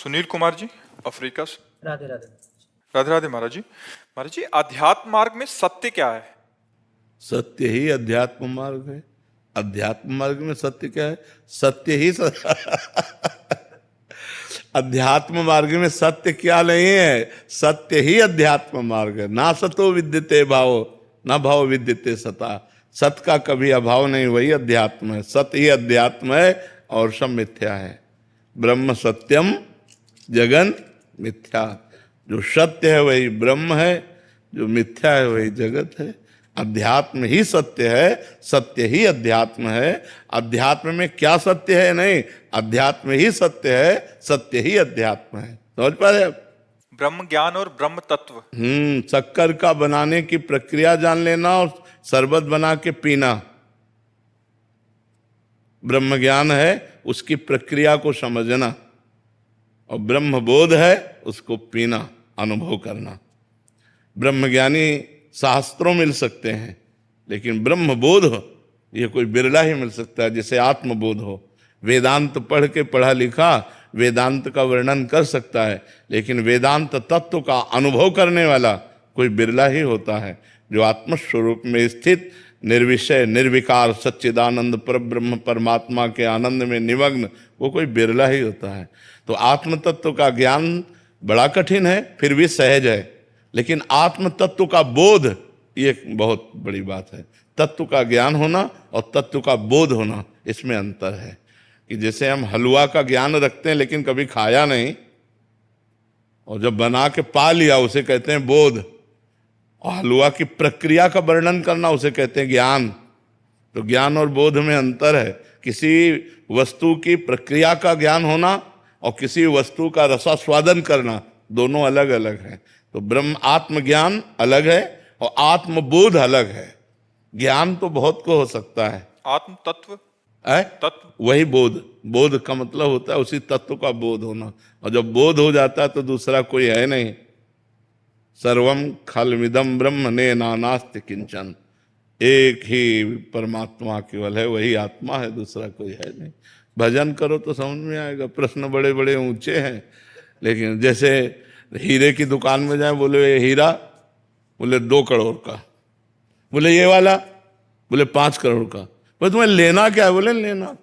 Sunil Kumar ji, Africa से। राधे राधे। राधे राधे महाराज जी। महाराज जी, अध्यात्म मार्ग में सत्य क्या है? सत्य ही अध्यात्म मार्ग है। अध्यात्म मार्ग में सत्य क्या है? सत्य ही अध्यात्म मार्ग में सत्य क्या नहीं है? सत्य ही अध्यात्म मार्ग है। ना सतो विद्यते भावो, ना भाव विद्यते सता। सत्य का कभी अभाव नहीं, वही अध्यात्म है। सत्य ही अध्यात्म है और सब मिथ्या है। ब्रह्म सत्यम जगन मिथ्या। जो सत्य है वही ब्रह्म है, जो मिथ्या है वही जगत है। अध्यात्म ही सत्य है, सत्य ही अध्यात्म है। अध्यात्म में क्या सत्य है? नहीं, अध्यात्म ही सत्य है, सत्य ही अध्यात्म है। समझ पा रहे? ब्रह्म ज्ञान और ब्रह्म तत्व। शक्कर का बनाने की प्रक्रिया जान लेना और शरबत बना के पीना ब्रह्म ज्ञान है, उसकी प्रक्रिया को समझना। और ब्रह्म बोध है, उसको पीना, अनुभव करना। ब्रह्मज्ञानी शास्त्रों मिल सकते हैं, लेकिन ब्रह्म बोध ये कोई बिरला ही मिल सकता है। जैसे आत्मबोध हो, वेदांत पढ़ के पढ़ा लिखा वेदांत का वर्णन कर सकता है, लेकिन वेदांत तत्व का अनुभव करने वाला कोई बिरला ही होता है। जो आत्मस्वरूप में स्थित निर्विषय निर्विकार सच्चिदानंद परब्रह्म परमात्मा के आनंद में निमग्न, वो कोई बिरला ही होता है। तो आत्म तत्व का ज्ञान बड़ा कठिन है, फिर भी सहज है। लेकिन आत्म तत्व का बोध ये बहुत बड़ी बात है। तत्व का ज्ञान होना और तत्व का बोध होना, इसमें अंतर है। कि जैसे हम हलवा का ज्ञान रखते हैं लेकिन कभी खाया नहीं, और जब बना के पा लिया उसे कहते हैं बोध। और हलवा की प्रक्रिया का वर्णन करना उसे कहते हैं ज्ञान। तो ज्ञान और बोध में अंतर है। किसी वस्तु की प्रक्रिया का ज्ञान होना और किसी वस्तु का रसास्वादन करना, दोनों अलग अलग हैं। तो ब्रह्म आत्मज्ञान अलग है और आत्मबोध अलग है। ज्ञान तो बहुत को हो सकता है। आत्म तत्व तत्व वही बोध। बोध का मतलब होता है उसी तत्व का बोध होना। और जब बोध हो जाता है तो दूसरा कोई है नहीं। सर्वम खलमिदम ब्रह्म ने नानास्ति किंचन। एक ही परमात्मा केवल है, वही आत्मा है, दूसरा कोई है नहीं। भजन करो तो समझ में आएगा। प्रश्न बड़े बड़े ऊंचे हैं, लेकिन जैसे हीरे की दुकान में जाए, बोले ये हीरा, बोले 2 करोड़ का। बोले ये वाला, बोले 5 करोड़ का। बोले तुम्हें लेना क्या है? बोले लेना